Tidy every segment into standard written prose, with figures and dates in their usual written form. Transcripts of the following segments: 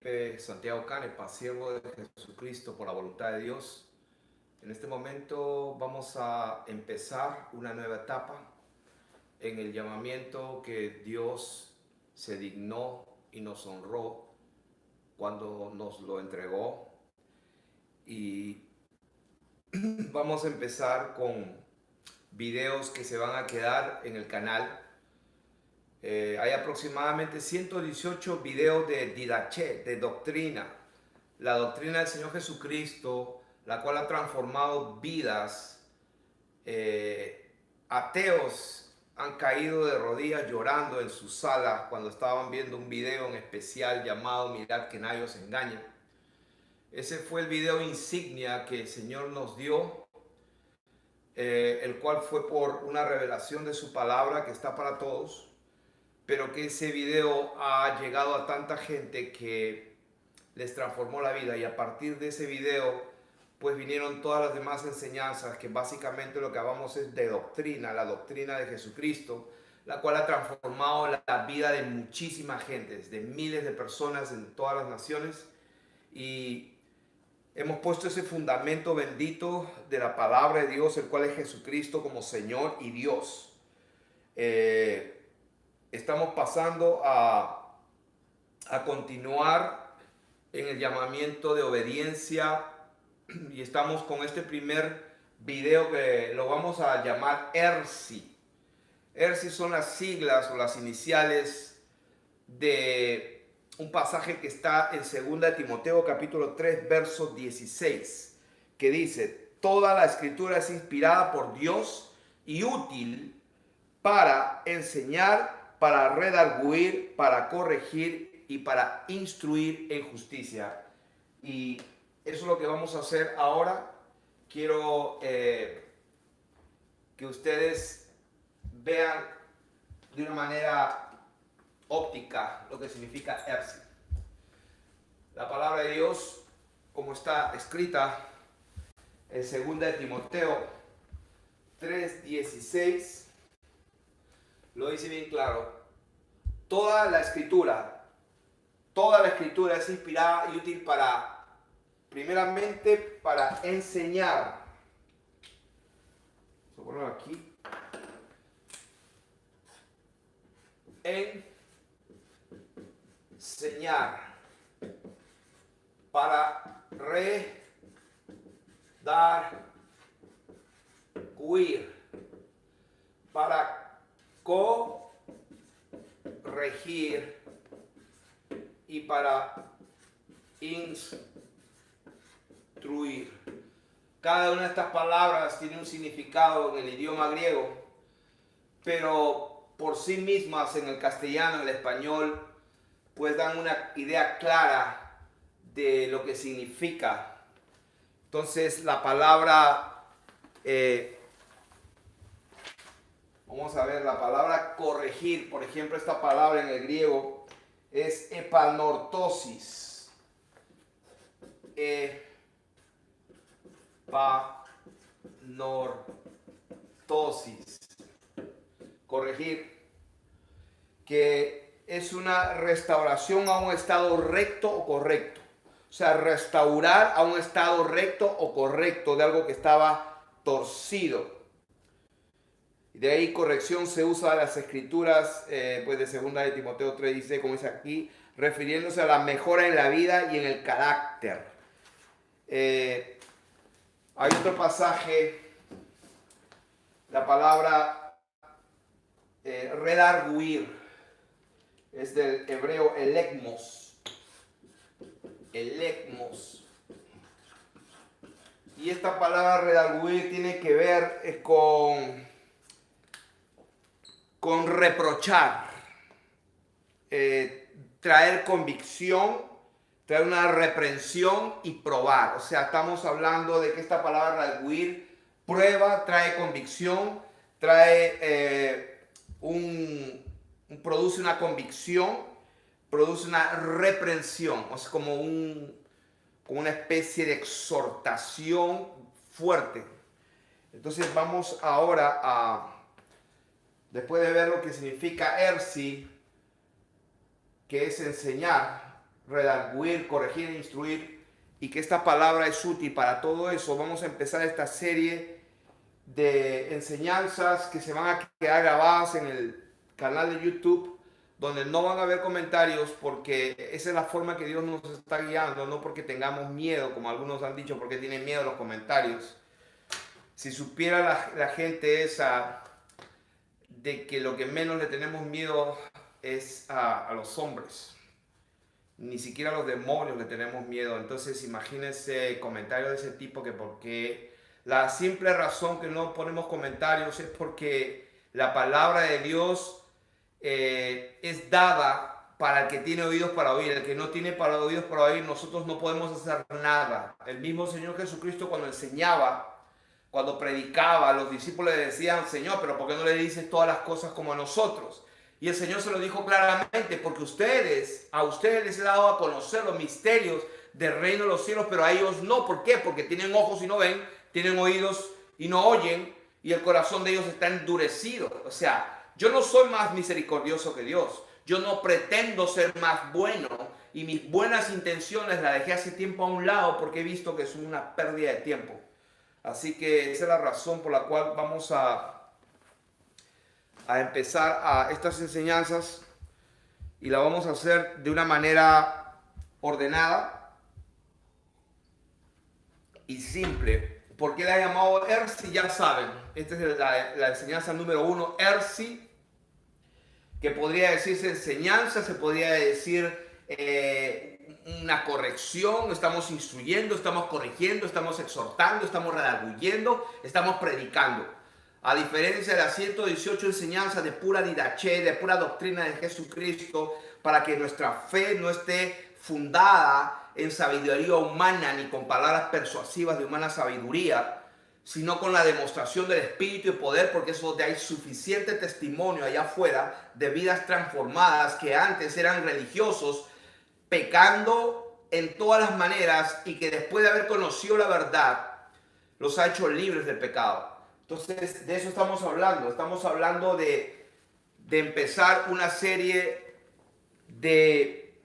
Felipe Santiago Canepa, siervo de Jesucristo por la voluntad de Dios. En este momento vamos a empezar una nueva etapa en el llamamiento que Dios se dignó y nos honró cuando nos lo entregó. Y vamos a empezar con videos que se van a quedar en el canal. Hay aproximadamente 118 videos de didaché, de doctrina. La doctrina del Señor Jesucristo, la cual ha transformado vidas. Ateos han caído de rodillas llorando en sus salas cuando estaban viendo un video en especial llamado Mirad que nadie os engañe. Ese fue el video insignia que el Señor nos dio, el cual fue por una revelación de su palabra que está para todos, pero que ese video ha llegado a tanta gente que les transformó la vida, y a partir de ese video pues vinieron todas las demás enseñanzas, que básicamente lo que hablamos es de doctrina, la doctrina de Jesucristo, la cual ha transformado la vida de muchísimas gentes, de miles de personas en todas las naciones. Y hemos puesto ese fundamento bendito de la palabra de Dios, el cual es Jesucristo como Señor y Dios. Estamos pasando a continuar en el llamamiento de obediencia, y estamos con este primer video que lo vamos a llamar ERSI. ERSI son las siglas o las iniciales de un pasaje que está en 2 Timoteo capítulo 3 verso 16, que dice: toda la escritura es inspirada por Dios y útil para enseñar, para redarguir, para corregir y para instruir en justicia. Y eso es lo que vamos a hacer ahora. Quiero que ustedes vean de una manera óptica lo que significa ERSI. La palabra de Dios, como está escrita en 2 Timoteo 3:16, lo dice bien claro: toda la escritura es inspirada y útil para, primeramente, para enseñar. Voy a ponerlo aquí. Enseñar, para redarguir, para corregir y para instruir. Cada una de estas palabras tiene un significado en el idioma griego, pero por sí mismas en el castellano, en el español, pues dan una idea clara de lo que significa. Entonces la palabra, vamos a ver, la palabra corregir, por ejemplo, esta palabra en el griego es epanortosis. Epanortosis. Corregir, que es una restauración a un estado recto o correcto. O sea, restaurar a un estado recto o correcto de algo que estaba torcido. Y de ahí corrección se usa en las escrituras, pues de 2 Timoteo 3:16, como dice aquí, refiriéndose a la mejora en la vida y en el carácter. Hay otro pasaje, la palabra redarguir, es del hebreo elegmos. Elegmos. Y esta palabra redarguir tiene que ver con reprochar, traer convicción, traer una reprensión y probar. O sea, estamos hablando de que esta palabra redarguir prueba, trae convicción, trae produce una convicción, produce una reprensión, o sea, como una especie de exhortación fuerte. Entonces vamos ahora a, después de ver lo que significa ERSI, que es enseñar, redarguir, corregir e instruir, y que esta palabra es útil para todo eso, vamos a empezar esta serie de enseñanzas que se van a quedar grabadas en el canal de YouTube, donde no van a haber comentarios, porque esa es la forma que Dios nos está guiando, no porque tengamos miedo, como algunos han dicho, porque tienen miedo a los comentarios. Si supiera la gente esa de que lo que menos le tenemos miedo es a los hombres, ni siquiera a los demonios le tenemos miedo. Entonces imagínense comentarios de ese tipo, que porque la simple razón que no ponemos comentarios es porque la palabra de Dios es dada para el que tiene oídos para oír. El que no tiene oídos para oír, nosotros no podemos hacer nada. El mismo Señor Jesucristo, cuando enseñaba, cuando predicaba, los discípulos le decían: Señor, pero ¿por qué no le dices todas las cosas como a nosotros? Y el Señor se lo dijo claramente: porque a ustedes les he dado a conocer los misterios del reino de los cielos, pero a ellos no. ¿Por qué? Porque tienen ojos y no ven, tienen oídos y no oyen, y el corazón de ellos está endurecido. O sea, yo no soy más misericordioso que Dios. Yo no pretendo ser más bueno, y mis buenas intenciones las dejé hace tiempo a un lado, porque he visto que es una pérdida de tiempo. Así que esa es la razón por la cual vamos a empezar a estas enseñanzas, y la vamos a hacer de una manera ordenada y simple. ¿Por qué la he llamado ERSI? Ya saben, esta es la enseñanza número 1, ERSI, que podría decirse enseñanza, se podría decir una corrección. Estamos instruyendo, estamos corrigiendo, estamos exhortando, estamos redarguyendo, estamos predicando. A diferencia de las 118 enseñanzas de pura didaché, de pura doctrina de Jesucristo, para que nuestra fe no esté fundada en sabiduría humana, ni con palabras persuasivas de humana sabiduría, sino con la demostración del Espíritu y poder, porque eso hay suficiente testimonio allá afuera de vidas transformadas que antes eran religiosos, pecando en todas las maneras, y que después de haber conocido la verdad, los ha hecho libres del pecado. Entonces, de eso estamos hablando. Estamos hablando de empezar una serie de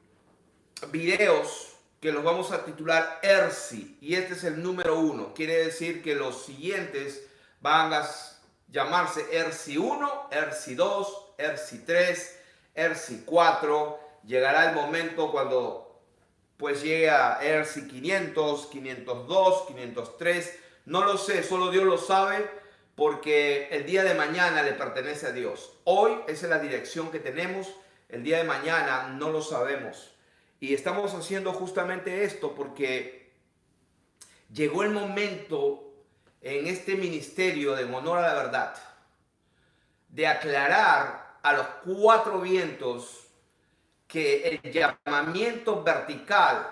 videos que los vamos a titular ERSI, y este es el número 1. Quiere decir que los siguientes van a llamarse ERSI 1, ERSI 2, ERSI 3, ERSI 4. Llegará el momento cuando pues llegue a ERSI 500, 502, 503. No lo sé, solo Dios lo sabe, porque el día de mañana le pertenece a Dios. Hoy esa es la dirección que tenemos. El día de mañana no lo sabemos. Y estamos haciendo justamente esto porque llegó el momento en este ministerio de En Honor a la Verdad de aclarar a los 4 vientos que el llamamiento vertical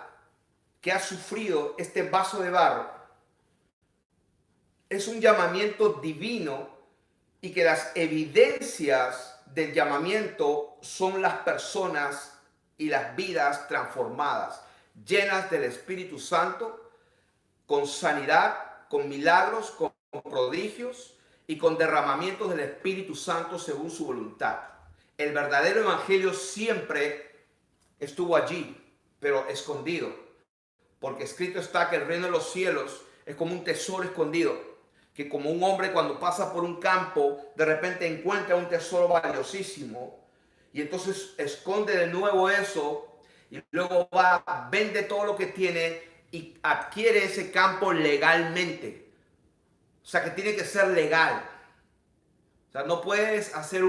que ha sufrido este vaso de barro es un llamamiento divino, y que las evidencias del llamamiento son las personas y las vidas transformadas, llenas del Espíritu Santo, con sanidad, con milagros, con prodigios y con derramamientos del Espíritu Santo según su voluntad. El verdadero evangelio siempre estuvo allí, pero escondido, porque escrito está que el reino de los cielos es como un tesoro escondido, que como un hombre cuando pasa por un campo de repente encuentra un tesoro valiosísimo, y entonces esconde de nuevo eso, y luego va, vende todo lo que tiene y adquiere ese campo legalmente. O sea que tiene que ser legal. O sea, no puedes hacer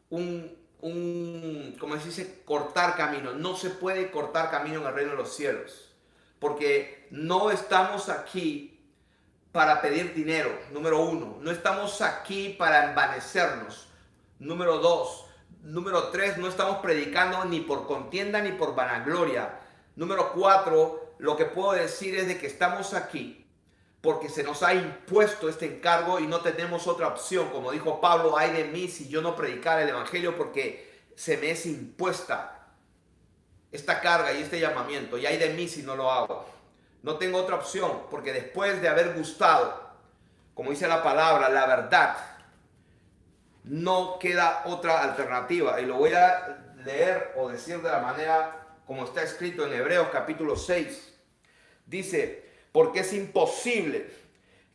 como se dice, cortar camino. No se puede cortar camino en el reino de los cielos, porque no estamos aquí para pedir dinero, número 1. No estamos aquí para envanecernos, número 2. Número 3, no estamos predicando ni por contienda ni por vanagloria. Número 4, lo que puedo decir es de que estamos aquí porque se nos ha impuesto este encargo y no tenemos otra opción. Como dijo Pablo: ay de mí si yo no predicara el evangelio, porque se me es impuesta esta carga y este llamamiento, y ay de mí si no lo hago. No tengo otra opción, porque después de haber gustado, como dice la palabra, la verdad, no queda otra alternativa. Y lo voy a leer o decir de la manera como está escrito en Hebreos capítulo 6. Dice, porque es imposible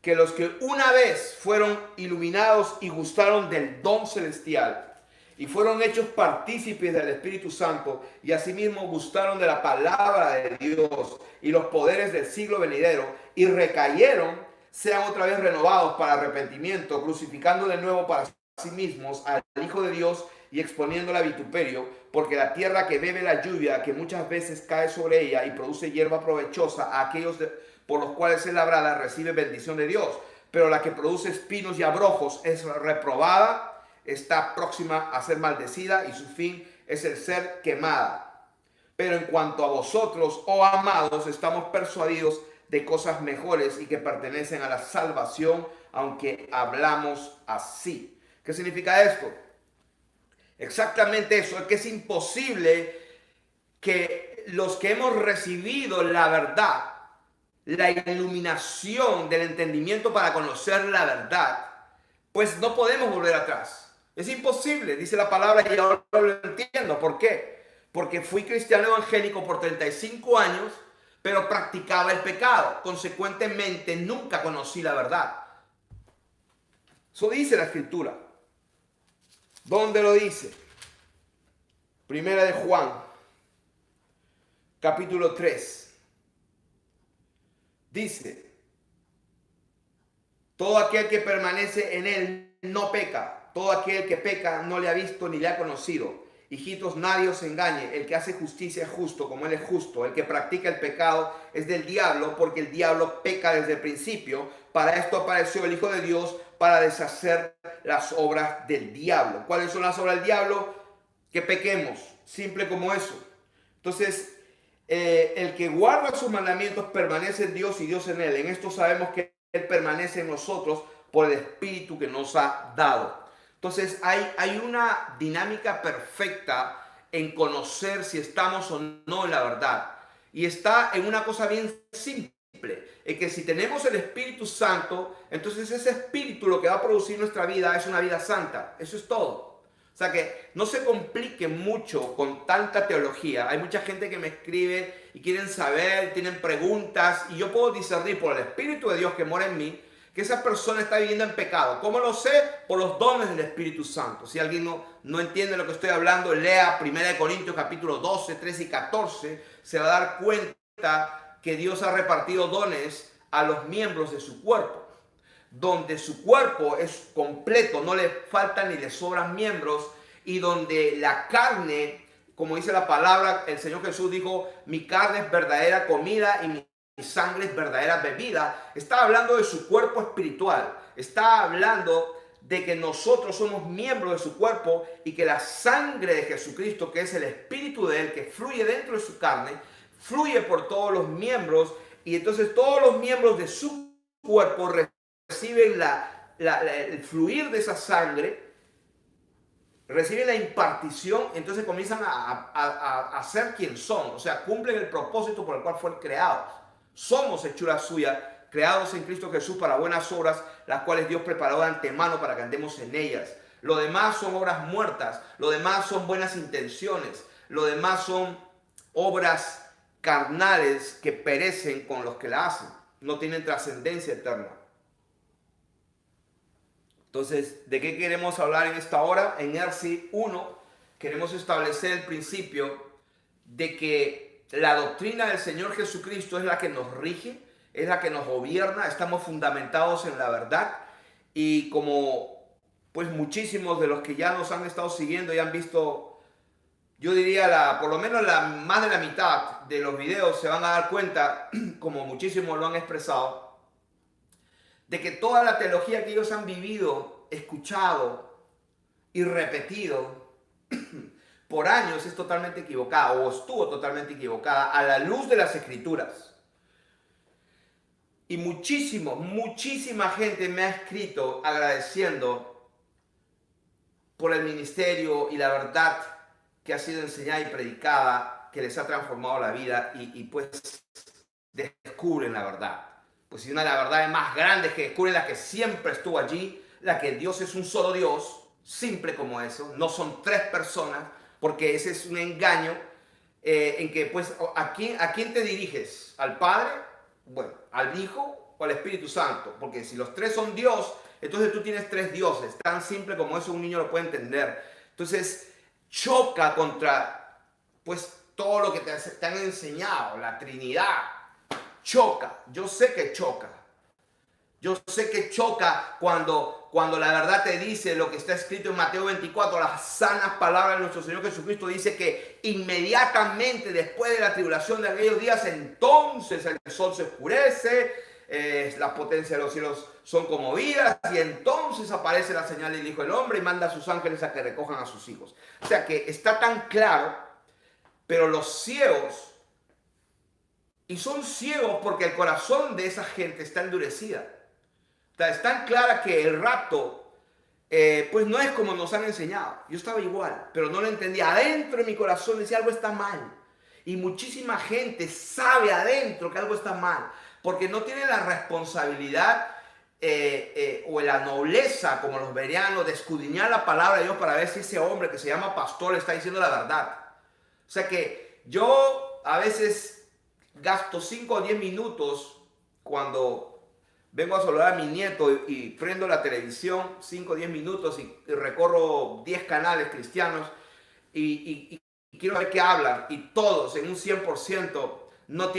que los que una vez fueron iluminados y gustaron del don celestial y fueron hechos partícipes del Espíritu Santo y asimismo gustaron de la palabra de Dios y los poderes del siglo venidero y recayeron, sean otra vez renovados para arrepentimiento, crucificando de nuevo para sí mismos al Hijo de Dios y exponiéndola a vituperio, porque la tierra que bebe la lluvia, que muchas veces cae sobre ella y produce hierba provechosa a aquellos por los cuales es labrada, recibe bendición de Dios. Pero la que produce espinos y abrojos es reprobada, está próxima a ser maldecida y su fin es el ser quemada. Pero en cuanto a vosotros, oh amados, estamos persuadidos de cosas mejores y que pertenecen a la salvación, aunque hablamos así. ¿Qué significa esto? Exactamente eso, es que es imposible que los que hemos recibido la verdad, la iluminación del entendimiento para conocer la verdad, pues no podemos volver atrás. Es imposible, dice la palabra, y ahora lo entiendo. ¿Por qué? Porque fui cristiano evangélico por 35 años, pero practicaba el pecado. Consecuentemente, nunca conocí la verdad. Eso dice la Escritura. ¿Dónde lo dice? Primera de Juan, capítulo 3. Dice, todo aquel que permanece en él no peca. Todo aquel que peca no le ha visto ni le ha conocido. Hijitos, nadie os engañe. El que hace justicia es justo, como él es justo. El que practica el pecado es del diablo, porque el diablo peca desde el principio. Para esto apareció el Hijo de Dios, para deshacer las obras del diablo. ¿Cuáles son las obras del diablo? Que pequemos, simple como eso. Entonces, el que guarda sus mandamientos permanece en Dios y Dios en él. En esto sabemos que él permanece en nosotros por el Espíritu que nos ha dado. Entonces, hay una dinámica perfecta en conocer si estamos o no en la verdad. Y está en una cosa bien simple. Es que si tenemos el Espíritu Santo, entonces ese Espíritu lo que va a producir en nuestra vida es una vida santa. Eso es todo. O sea que no se complique mucho con tanta teología. Hay mucha gente que me escribe y quieren saber, tienen preguntas, y yo puedo discernir por el Espíritu de Dios que mora en mí que esa persona está viviendo en pecado. ¿Cómo lo sé? Por los dones del Espíritu Santo. Si alguien no entiende lo que estoy hablando, lea 1 Corintios capítulo 12, 13 y 14. Se va a dar cuenta que Dios ha repartido dones a los miembros de su cuerpo. Donde su cuerpo es completo, no le faltan ni le sobran miembros, y donde la carne, como dice la palabra, el Señor Jesús dijo, mi carne es verdadera comida y mi sangre es verdadera bebida. Está hablando de su cuerpo espiritual, está hablando de que nosotros somos miembros de su cuerpo y que la sangre de Jesucristo, que es el espíritu de él, que fluye dentro de su carne, fluye por todos los miembros, y entonces todos los miembros de su cuerpo reciben el fluir de esa sangre, reciben la impartición, entonces comienzan a ser quien son, o sea, cumplen el propósito por el cual fueron creados. Somos hechura suya, creados en Cristo Jesús para buenas obras, las cuales Dios preparó de antemano para que andemos en ellas. Lo demás son obras muertas, lo demás son buenas intenciones, lo demás son obras carnales que perecen con los que la hacen, no tienen trascendencia eterna. Entonces, ¿de qué queremos hablar en esta hora? En ERSI 1 queremos establecer el principio de que la doctrina del Señor Jesucristo es la que nos rige, es la que nos gobierna, estamos fundamentados en la verdad, y como pues muchísimos de los que ya nos han estado siguiendo y han visto, yo diría por lo menos más de la mitad de los videos, se van a dar cuenta, como muchísimos lo han expresado, de que toda la teología que ellos han vivido, escuchado y repetido por años es totalmente equivocada, o estuvo totalmente equivocada a la luz de las Escrituras. Y muchísima gente me ha escrito agradeciendo por el ministerio y la verdad que ha sido enseñada y predicada, que les ha transformado la vida, y pues descubren la verdad. Pues si una de las verdades más grandes que descubren, la que siempre estuvo allí, la que Dios es un solo Dios, simple como eso, no son tres personas, porque ese es un engaño en que pues a quién te diriges, al Padre, bueno, al Hijo o al Espíritu Santo, porque si los tres son Dios, entonces tú tienes tres dioses, tan simple como eso un niño lo puede entender. Entonces choca contra pues todo lo que te han enseñado, la Trinidad, choca, yo sé que choca. Yo sé que choca cuando la verdad te dice lo que está escrito en Mateo 24, las sanas palabras de nuestro Señor Jesucristo. Dice que inmediatamente después de la tribulación de aquellos días, entonces el sol se oscurece, las potencias de los cielos son conmovidas y entonces aparece la señal del Hijo del Hombre y manda a sus ángeles a que recojan a sus hijos. O sea que está tan claro, pero los ciegos, y son ciegos porque el corazón de esa gente está endurecida. Es tan clara que el rapto, pues no es como nos han enseñado. Yo estaba igual, pero no lo entendía. Adentro de mi corazón decía algo está mal. Y muchísima gente sabe adentro que algo está mal, porque no tiene la responsabilidad o la nobleza, como los bereanos, de escudriñar la palabra de Dios para ver si ese hombre que se llama pastor está diciendo la verdad. O sea que yo a veces gasto 5 o 10 minutos cuando vengo a saludar a mi nieto y prendo la televisión 5 o 10 minutos y recorro 10 canales cristianos y quiero ver qué hablan, y todos en un 100% no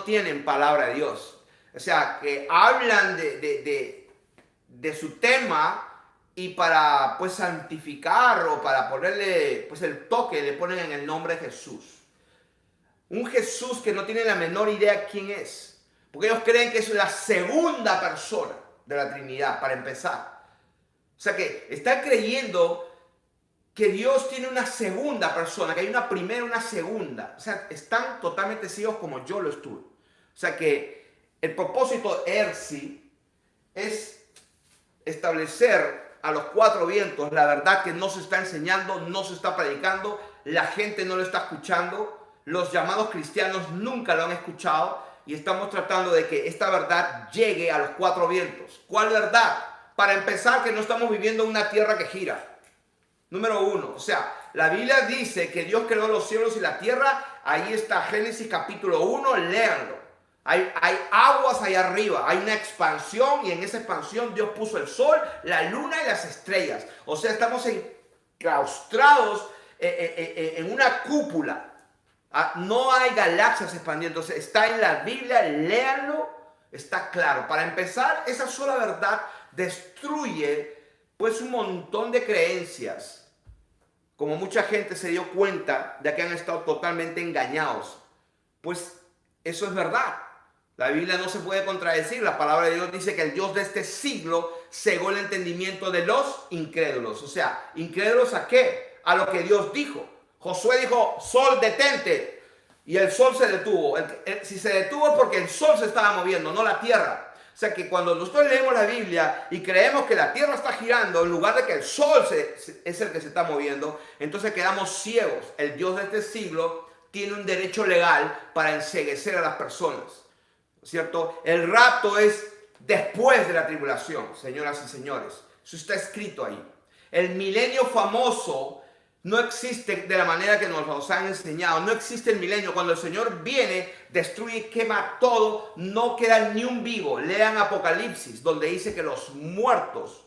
tienen palabra de Dios. O sea, que hablan de su tema y para pues santificar o para ponerle pues el toque le ponen en el nombre de Jesús. Un Jesús que no tiene la menor idea quién es. Porque ellos creen que es la segunda persona de la Trinidad, para empezar. O sea que están creyendo que Dios tiene una segunda persona, que hay una primera y una segunda. O sea, están totalmente ciegos como yo lo estuve. O sea que el propósito de ERSI es establecer a los cuatro vientos la verdad que no se está enseñando, no se está predicando, la gente no lo está escuchando, los llamados cristianos nunca lo han escuchado. Y estamos tratando de que esta verdad llegue a los cuatro vientos. ¿Cuál verdad? Para empezar, que no estamos viviendo en una tierra que gira. Número uno, o sea, la Biblia dice que Dios creó los cielos y la tierra. Ahí está Génesis capítulo 1, léanlo. Hay aguas ahí arriba, hay una expansión y en esa expansión Dios puso el sol, la luna y las estrellas. O sea, estamos enclaustrados en una cúpula. No hay galaxias expandiendo. Entonces está en la Biblia, léanlo, está claro. Para empezar, esa sola verdad destruye pues un montón de creencias. Como mucha gente se dio cuenta de que han estado totalmente engañados. Pues eso es verdad. La Biblia no se puede contradecir. La palabra de Dios dice que el Dios de este siglo cegó el entendimiento de los incrédulos. O sea, ¿incrédulos a qué? A lo que Dios dijo. Josué dijo, sol, detente. Y el sol se detuvo. Si se detuvo es porque el sol se estaba moviendo, no la tierra. O sea que cuando nosotros leemos la Biblia y creemos que la tierra está girando en lugar de que el sol es el que se está moviendo, entonces quedamos ciegos. El Dios de este siglo tiene un derecho legal para enceguecer a las personas, ¿cierto? El rapto es después de la tribulación, señoras y señores. Eso está escrito ahí. El milenio famoso no existe de la manera que nos han enseñado. No existe el milenio. Cuando el Señor viene, destruye y quema todo. No queda ni un vivo. Lean Apocalipsis, donde dice que los muertos,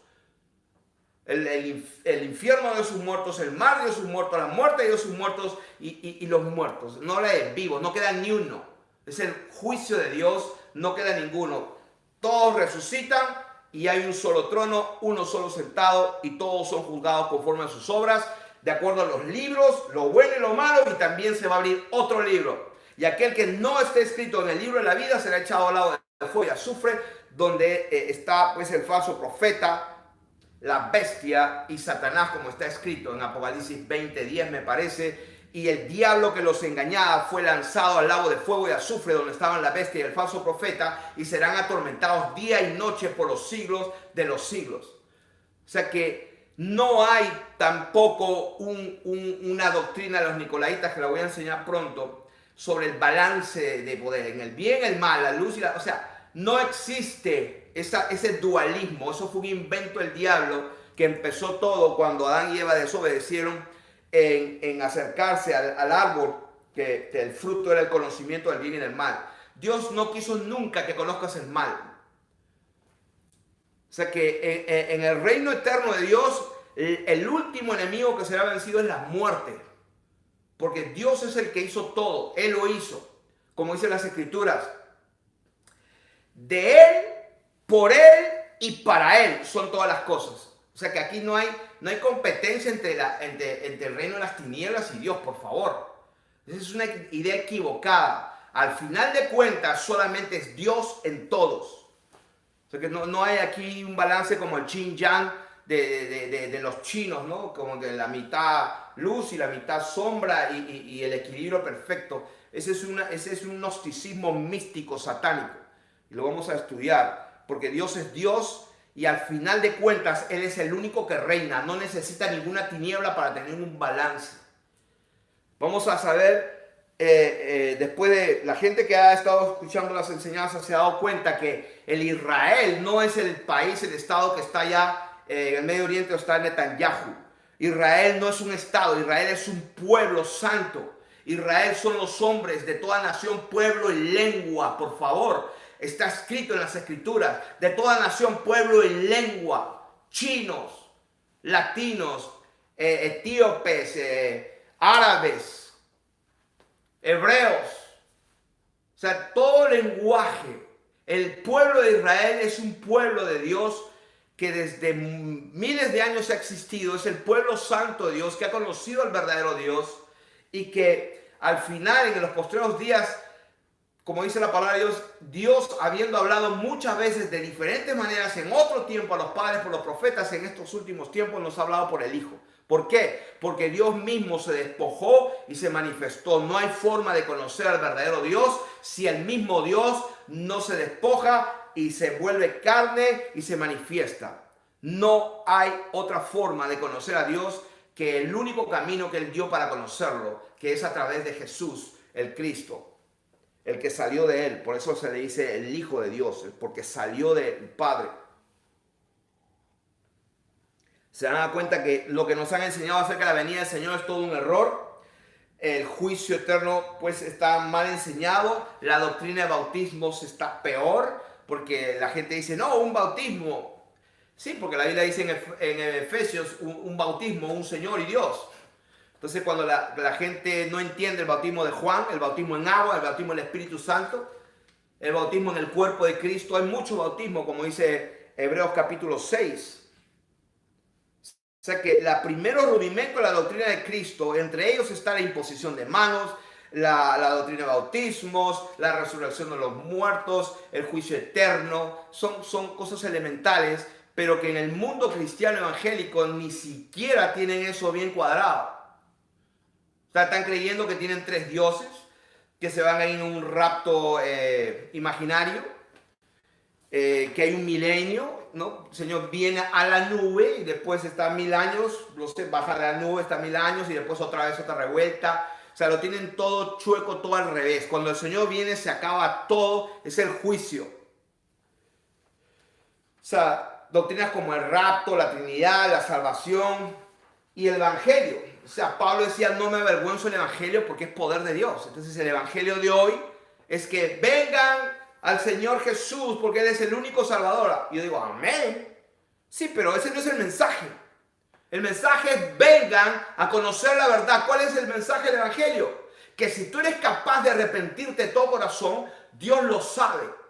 el infierno de sus muertos, el mar de sus muertos, la muerte de sus muertos y los muertos. No leen vivos, no queda ni uno. Es el juicio de Dios, no queda ninguno. Todos resucitan y hay un solo trono, uno solo sentado y todos son juzgados conforme a sus obras, de acuerdo a los libros, lo bueno y lo malo, y también se va a abrir otro libro. Y aquel que no esté escrito en el libro de la vida será echado al lado del fuego y azufre, donde está pues el falso profeta, la bestia y Satanás, como está escrito en Apocalipsis 20:10 me parece. Y el diablo que los engañaba fue lanzado al lago de fuego y azufre, donde estaban la bestia y el falso profeta, y serán atormentados día y noche por los siglos de los siglos. O sea que no hay tampoco una doctrina de los nicolaitas, que la voy a enseñar pronto, sobre el balance de poder, en el bien, el mal, la luz y la... O sea, no existe ese dualismo. Eso fue un invento del diablo, que empezó todo cuando Adán y Eva desobedecieron en acercarse al árbol que el fruto era el conocimiento del bien y del mal. Dios no quiso nunca que conozcas el mal. O sea que en el reino eterno de Dios, el último enemigo que será vencido es la muerte. Porque Dios es el que hizo todo. Él lo hizo. Como dicen las Escrituras. De Él, por Él y para Él son todas las cosas. O sea que aquí no hay competencia entre el reino de las tinieblas y Dios, por favor. Esa es una idea equivocada. Al final de cuentas, solamente es Dios en todos. O sea que no hay aquí un balance como el yin yang de los chinos, ¿no? Como de la mitad luz y la mitad sombra y el equilibrio perfecto. Ese es un gnosticismo místico satánico. Y lo vamos a estudiar. Porque Dios es Dios y al final de cuentas Él es el único que reina. No necesita ninguna tiniebla para tener un balance. Vamos a saber... después de la gente que ha estado escuchando las enseñanzas se ha dado cuenta que el Israel no es el país, el estado que está allá en el Medio Oriente o está en Netanyahu. Israel no es un estado, Israel es un pueblo santo. Israel son los hombres de toda nación, pueblo y lengua, por favor. Está escrito en las Escrituras, de toda nación, pueblo y lengua. Chinos, latinos, etíopes, árabes, hebreos, o sea, todo lenguaje. El pueblo de Israel es un pueblo de Dios que desde miles de años ha existido. Es el pueblo santo de Dios que ha conocido al verdadero Dios y que al final, en los postreros días, como dice la palabra de Dios, Dios habiendo hablado muchas veces de diferentes maneras en otro tiempo a los padres por los profetas, en estos últimos tiempos nos ha hablado por el Hijo. ¿Por qué? Porque Dios mismo se despojó y se manifestó. No hay forma de conocer al verdadero Dios si el mismo Dios no se despoja y se vuelve carne y se manifiesta. No hay otra forma de conocer a Dios que el único camino que Él dio para conocerlo, que es a través de Jesús, el Cristo, el que salió de Él. Por eso se le dice el Hijo de Dios, porque salió del Padre. Se dan cuenta que lo que nos han enseñado acerca de la venida del Señor es todo un error. El juicio eterno pues está mal enseñado. La doctrina de bautismos está peor porque la gente dice, no, un bautismo. Sí, porque la Biblia dice en Efesios un bautismo, un Señor y Dios. Entonces cuando la gente no entiende el bautismo de Juan, el bautismo en agua, el bautismo del Espíritu Santo, el bautismo en el cuerpo de Cristo, hay mucho bautismo, como dice Hebreos capítulo 6. O sea que el primero rudimento de la doctrina de Cristo, entre ellos está la imposición de manos, la doctrina de bautismos, la resurrección de los muertos, el juicio eterno, son cosas elementales, pero que en el mundo cristiano evangélico ni siquiera tienen eso bien cuadrado. O sea, están creyendo que tienen 3 dioses, que se van a ir en un rapto imaginario, que hay un milenio, ¿no? El Señor viene a la nube y después está 1000 años, baja de la nube, está 1000 años y después otra vez otra revuelta. O sea, lo tienen todo chueco, todo al revés. Cuando el Señor viene se acaba todo, es el juicio. O sea, doctrinas como el rapto, la Trinidad, la salvación y el Evangelio. O sea, Pablo decía, no me avergüenzo del Evangelio porque es poder de Dios. Entonces el Evangelio de hoy es que vengan al Señor Jesús porque Él es el único Salvador. Y yo digo, amén. Sí, pero ese no es el mensaje. El mensaje es vengan a conocer la verdad. ¿Cuál es el mensaje del Evangelio? Que si tú eres capaz de arrepentirte de todo corazón, Dios lo sabe.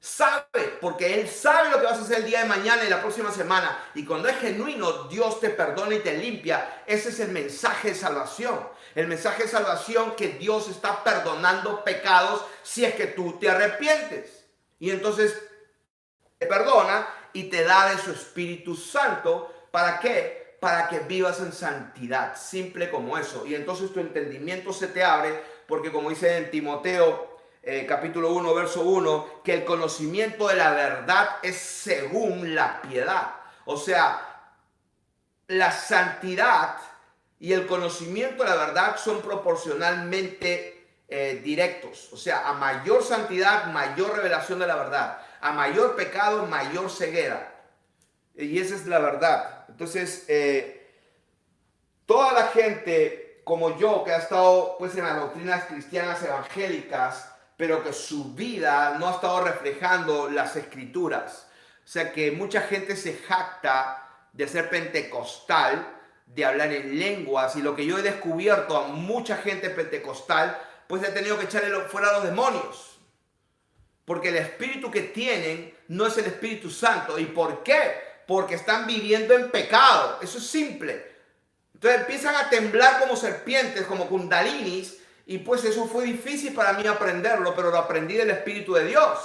Sabe, porque Él sabe lo que vas a hacer el día de mañana y la próxima semana. Y cuando es genuino, Dios te perdona y te limpia. Ese es el mensaje de salvación. El mensaje de salvación que Dios está perdonando pecados si es que tú te arrepientes. Y entonces te perdona y te da de su Espíritu Santo. ¿Para qué? Para que vivas en santidad. Simple como eso. Y entonces tu entendimiento se te abre porque como dice en Timoteo capítulo 1, verso 1, que el conocimiento de la verdad es según la piedad. O sea, la santidad y el conocimiento de la verdad son proporcionalmente directos. O sea, a mayor santidad, mayor revelación de la verdad. A mayor pecado, mayor ceguera. Y esa es la verdad. Entonces, toda la gente como yo, que ha estado pues en las doctrinas cristianas evangélicas, pero que su vida no ha estado reflejando las escrituras. O sea que mucha gente se jacta de ser pentecostal, de hablar en lenguas, y lo que yo he descubierto a mucha gente pentecostal, pues he tenido que echarle fuera a los demonios. Porque el espíritu que tienen no es el Espíritu Santo. ¿Y por qué? Porque están viviendo en pecado. Eso es simple. Entonces empiezan a temblar como serpientes, como kundalinis, y pues eso fue difícil para mí aprenderlo, pero lo aprendí del Espíritu de Dios.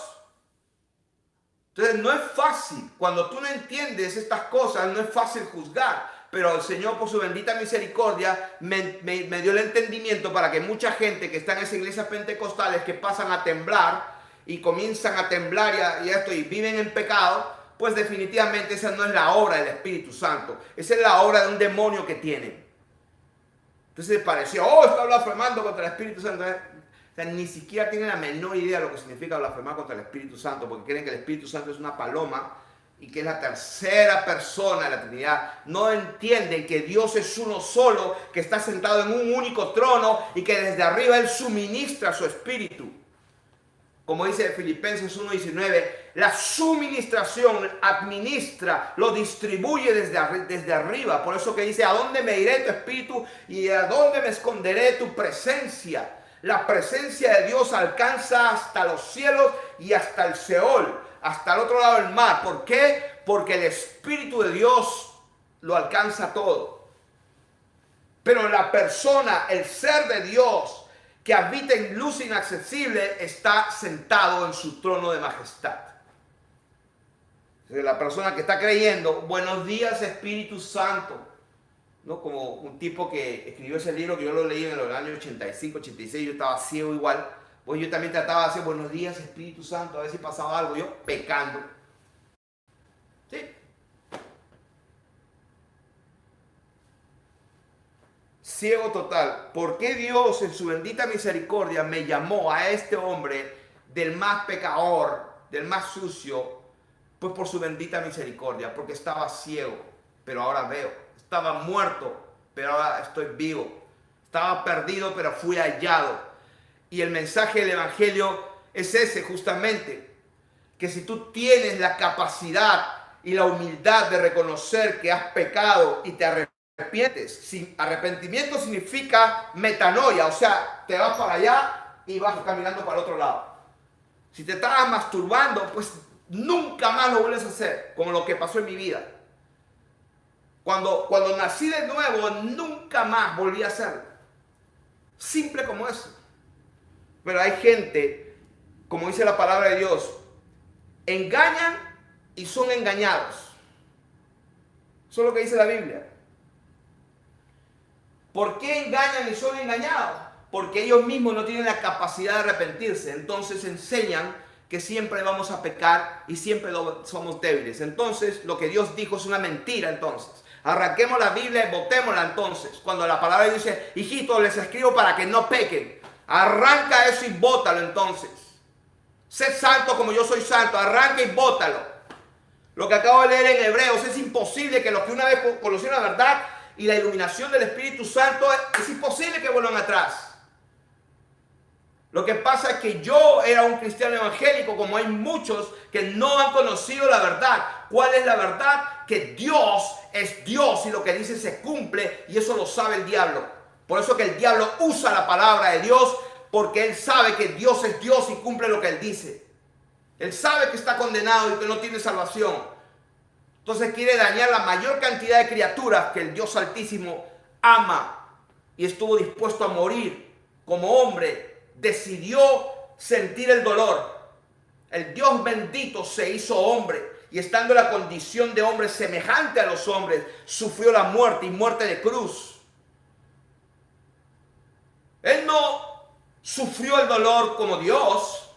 Entonces no es fácil. Cuando tú no entiendes estas cosas, no es fácil juzgar. Pero el Señor, por su bendita misericordia, me dio el entendimiento para que mucha gente que está en esas iglesias pentecostales que pasan a temblar y comienzan a temblar y viven en pecado, pues definitivamente esa no es la obra del Espíritu Santo. Esa es la obra de un demonio que tienen. Entonces pareció, está blasfemando contra el Espíritu Santo. O sea, ni siquiera tienen la menor idea de lo que significa blasfemar contra el Espíritu Santo, porque creen que el Espíritu Santo es una paloma y que es la tercera persona de la Trinidad. No entienden que Dios es uno solo, que está sentado en un único trono y que desde arriba Él suministra su Espíritu. Como dice Filipenses 1:19, la suministración administra, lo distribuye desde arriba. Por eso que dice, ¿a dónde me iré tu espíritu y a dónde me esconderé tu presencia? La presencia de Dios alcanza hasta los cielos y hasta el Seol, hasta el otro lado del mar. ¿Por qué? Porque el Espíritu de Dios lo alcanza todo. Pero la persona, el ser de Dios, que habita en luz inaccesible, está sentado en su trono de majestad. La persona que está creyendo, buenos días Espíritu Santo, ¿no? Como un tipo que escribió ese libro que yo lo leí en el año 85, 86, yo estaba ciego igual, pues yo también trataba de hacer buenos días Espíritu Santo, a ver si pasaba algo, yo pecando. ¿Sí? Ciego total. ¿Por qué Dios en su bendita misericordia me llamó a este hombre del más pecador, del más sucio? Pues por su bendita misericordia, porque estaba ciego, pero ahora veo. Estaba muerto, pero ahora estoy vivo. Estaba perdido, pero fui hallado. Y el mensaje del Evangelio es ese justamente, que si tú tienes la capacidad y la humildad de reconocer que has pecado y te arrepientes. Arrepentimiento significa metanoia, o sea, te vas para allá y vas caminando para el otro lado. Si te estabas masturbando, pues nunca más lo vuelves a hacer, como lo que pasó en mi vida. Cuando nací de nuevo, nunca más volví a hacerlo. Simple como eso. Pero hay gente, como dice la palabra de Dios, engañan y son engañados. Eso es lo que dice la Biblia. ¿Por qué engañan y son engañados? Porque ellos mismos no tienen la capacidad de arrepentirse. Entonces enseñan que siempre vamos a pecar y siempre somos débiles. Entonces lo que Dios dijo es una mentira. Entonces arranquemos la Biblia y botémosla entonces. Cuando la palabra dice, hijitos, les escribo para que no pequen. Arranca eso y bótalo entonces. Sed santo como yo soy santo. Arranca y bótalo. Lo que acabo de leer en Hebreos, es imposible que los que una vez conocieron la verdad y la iluminación del Espíritu Santo, es imposible que vuelvan atrás. Lo que pasa es que yo era un cristiano evangélico, como hay muchos que no han conocido la verdad. ¿Cuál es la verdad? Que Dios es Dios y lo que dice se cumple, y eso lo sabe el diablo. Por eso que el diablo usa la palabra de Dios, porque él sabe que Dios es Dios y cumple lo que él dice. Él sabe que está condenado y que no tiene salvación. Entonces quiere dañar la mayor cantidad de criaturas que el Dios Altísimo ama y estuvo dispuesto a morir como hombre. Decidió sentir el dolor. El Dios bendito se hizo hombre y estando en la condición de hombre semejante a los hombres, sufrió la muerte y muerte de cruz. Él no sufrió el dolor como Dios,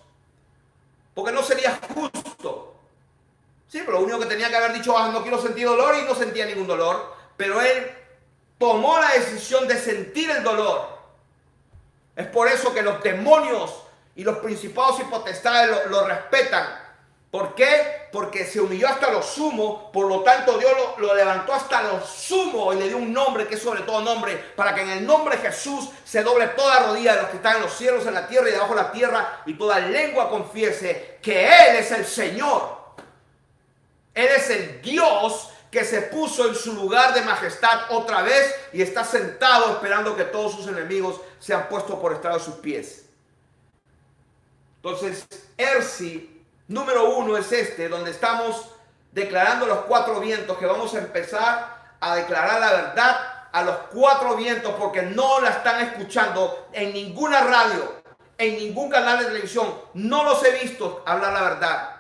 porque no sería justo. Sí, pero lo único que tenía que haber dicho, no quiero sentir dolor, y no sentía ningún dolor. Pero él tomó la decisión de sentir el dolor. Es por eso que los demonios y los principados y potestades lo respetan. ¿Por qué? Porque se humilló hasta lo sumo, por lo tanto Dios lo levantó hasta lo sumo y le dio un nombre que es sobre todo nombre, para que en el nombre de Jesús se doble toda rodilla de los que están en los cielos, en la tierra y debajo de la tierra, y toda lengua confiese que Él es el Señor. Él es el Dios que se puso en su lugar de majestad otra vez y está sentado esperando que todos sus enemigos sean puestos por estrado de sus pies. Entonces, ERSI número 1 es donde estamos declarando los 4 vientos, que vamos a empezar a declarar la verdad a los 4 vientos, porque no la están escuchando en ninguna radio, en ningún canal de televisión. No los he visto hablar la verdad.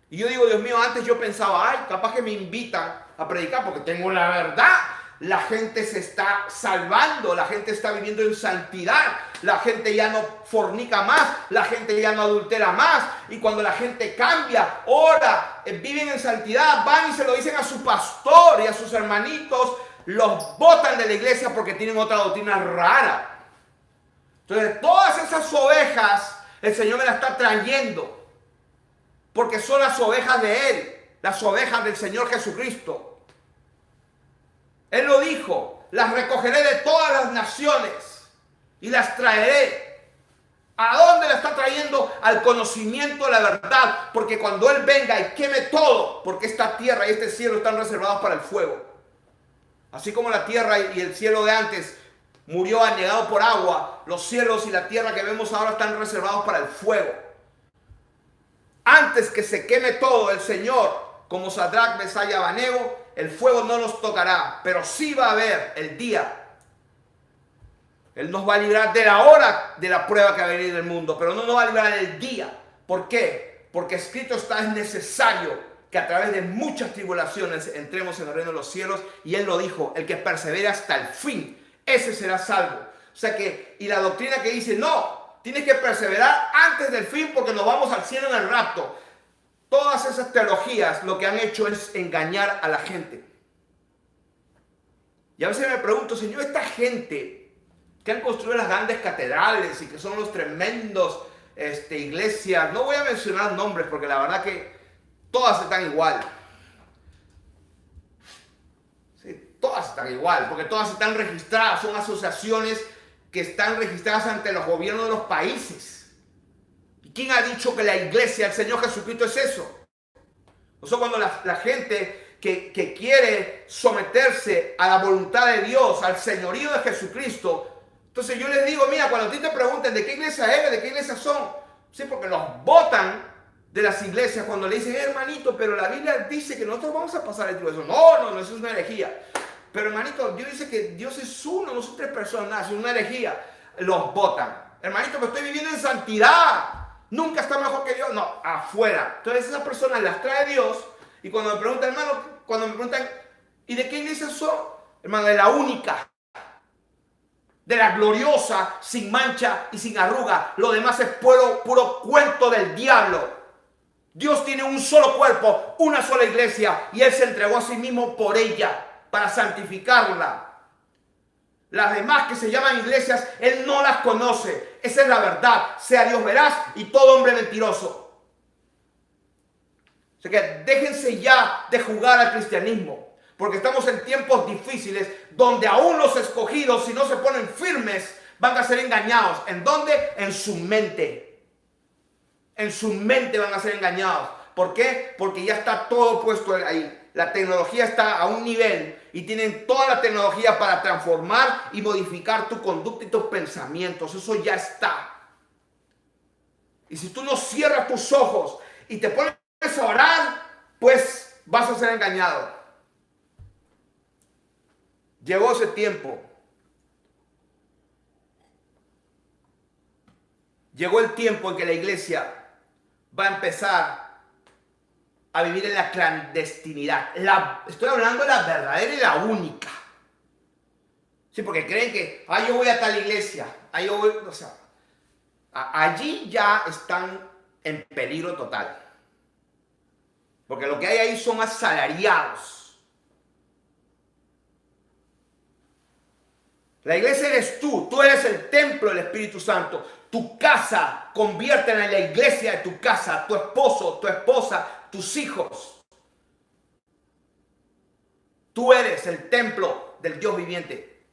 Y yo digo, Dios mío, antes yo pensaba, ay, capaz que me invitan a predicar porque tengo la verdad. La gente se está salvando, la gente está viviendo en santidad, la gente ya no fornica más, la gente ya no adultera más. Y cuando la gente cambia, ora, viven en santidad, van y se lo dicen a su pastor y a sus hermanitos, los botan de la iglesia porque tienen otra doctrina rara. Entonces, todas esas ovejas, el Señor me las está trayendo. Porque son las ovejas de Él, las ovejas del Señor Jesucristo. Él lo dijo, las recogeré de todas las naciones y las traeré. ¿A dónde la está trayendo? Al conocimiento de la verdad. Porque cuando Él venga y queme todo, porque esta tierra y este cielo están reservados para el fuego. Así como la tierra y el cielo de antes murió anegado por agua, los cielos y la tierra que vemos ahora están reservados para el fuego. Antes que se queme todo, el Señor, como Sadrach, Mesach y Abednego, el fuego no nos tocará, pero sí va a haber el día. Él nos va a librar de la hora de la prueba que va a venir del mundo, pero no nos va a librar del día. ¿Por qué? Porque escrito está, es necesario que a través de muchas tribulaciones entremos en el reino de los cielos. Y Él lo dijo, el que persevere hasta el fin, ese será salvo. O sea que, y la doctrina que dice, no, tienes que perseverar antes del fin porque nos vamos al cielo en el rapto. Todas esas teologías lo que han hecho es engañar a la gente. Y a veces me pregunto, Señor, esta gente que han construido las grandes catedrales y que son los tremendos iglesias, no voy a mencionar nombres porque la verdad que todas están igual. Sí, todas están igual porque todas están registradas, son asociaciones que están registradas ante los gobiernos de los países. ¿Y quién ha dicho que la iglesia del Señor Jesucristo es eso? O sea, cuando la gente que quiere someterse a la voluntad de Dios, al señorío de Jesucristo, entonces yo les digo, mira, cuando a ti te pregunten de qué iglesia eres, de qué iglesia son, sí, porque los botan de las iglesias cuando le dicen, hermanito, pero la Biblia dice que nosotros vamos a pasar el tiempo. No, eso es una herejía. Pero hermanito, Dios dice que Dios es uno, no son 3 personas, es una herejía. Los botan. Hermanito, me estoy viviendo en santidad. Nunca está mejor que Dios. No, afuera. Entonces esas personas las trae Dios. Y cuando me preguntan, hermano, cuando me preguntan, ¿y de qué iglesia son? Hermano, de la única. De la gloriosa, sin mancha y sin arruga. Lo demás es puro cuento del diablo. Dios tiene un solo cuerpo, una sola iglesia. Y Él se entregó a sí mismo por ella, para santificarla. Las demás que se llaman iglesias, Él no las conoce. Esa es la verdad. Sea Dios veraz y todo hombre mentiroso. O sea que déjense ya de jugar al cristianismo. Porque estamos en tiempos difíciles donde aún los escogidos, si no se ponen firmes, van a ser engañados. ¿En dónde? En su mente. En su mente van a ser engañados. ¿Por qué? Porque ya está todo puesto ahí. La tecnología está a un nivel y tienen toda la tecnología para transformar y modificar tu conducta y tus pensamientos. Eso ya está. Y si tú no cierras tus ojos y te pones a orar, pues vas a ser engañado. Llegó ese tiempo. Llegó el tiempo en que la iglesia va a empezar a vivir en la clandestinidad. Estoy hablando de la verdadera y la única. Sí, porque creen que, yo voy a tal iglesia, yo voy, o sea, allí ya están en peligro total. Porque lo que hay ahí son asalariados. La iglesia eres tú eres el templo del Espíritu Santo. Tu casa, conviértela en la iglesia de tu casa, tu esposo, tu esposa, tus hijos. Tú eres el templo del Dios viviente.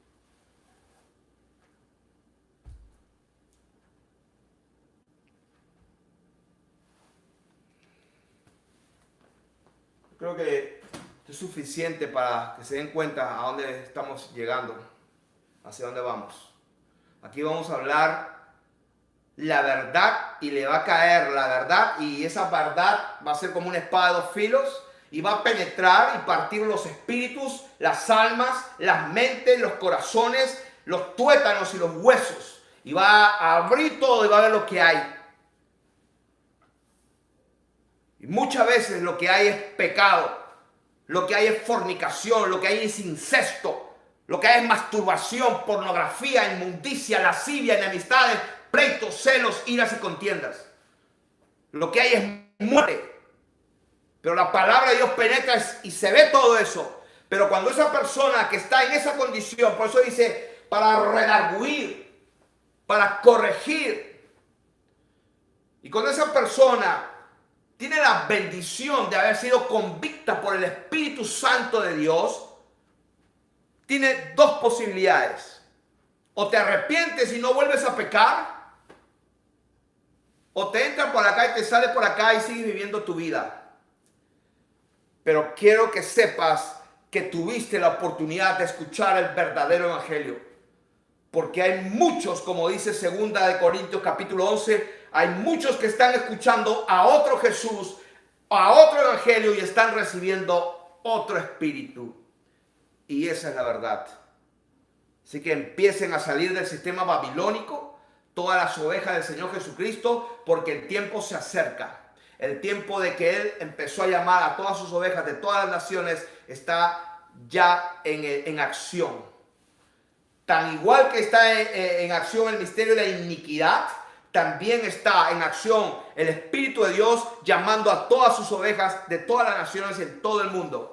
Creo que esto es suficiente para que se den cuenta a dónde estamos llegando, hacia dónde vamos. Aquí vamos a hablar la verdad y le va a caer la verdad, y esa verdad va a ser como una espada de dos filos y va a penetrar y partir los espíritus, las almas, las mentes, los corazones, los tuétanos y los huesos, y va a abrir todo y va a ver lo que hay. Y muchas veces lo que hay es pecado, lo que hay es fornicación, lo que hay es incesto, lo que hay es masturbación, pornografía, inmundicia, lascivia, enemistades, pleitos, celos, iras y contiendas. Lo que hay es muerte. Pero la palabra de Dios penetra y se ve todo eso. Pero cuando esa persona que está en esa condición, por eso dice, para redarguir, para corregir, y cuando esa persona tiene la bendición de haber sido convicta por el Espíritu Santo de Dios, tiene dos posibilidades. O te arrepientes y no vuelves a pecar, o te entra por acá y te sale por acá y sigues viviendo tu vida. Pero quiero que sepas que tuviste la oportunidad de escuchar el verdadero evangelio. Porque hay muchos, como dice 2 de Corintios capítulo 11, hay muchos que están escuchando a otro Jesús, a otro evangelio, y están recibiendo otro espíritu. Y esa es la verdad. Así que empiecen a salir del sistema babilónico todas las ovejas del Señor Jesucristo, porque el tiempo se acerca. El tiempo de que Él empezó a llamar a todas sus ovejas de todas las naciones está ya en acción. Tan igual que está en acción el misterio de la iniquidad, también está en acción el Espíritu de Dios llamando a todas sus ovejas de todas las naciones en todo el mundo.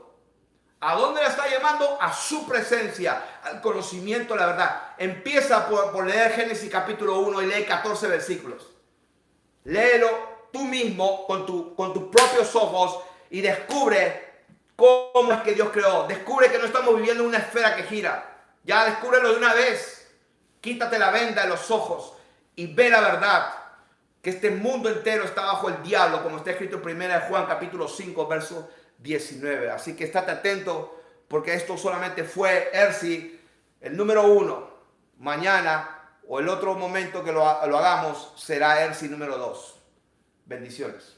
¿A dónde la está llamando? A su presencia, al conocimiento de la verdad. Empieza por leer Génesis capítulo 1 y lee 14 versículos. Léelo tú mismo con tus propios ojos y descubre cómo es que Dios creó. Descubre que no estamos viviendo en una esfera que gira. Ya descúbrelo de una vez. Quítate la venda de los ojos y ve la verdad. Que este mundo entero está bajo el diablo, como está escrito en 1 Juan capítulo 5, verso 19. Así que estate atento, porque esto solamente fue ERSI, el número 1. Mañana o el otro momento que lo hagamos será ERSI número 2. Bendiciones.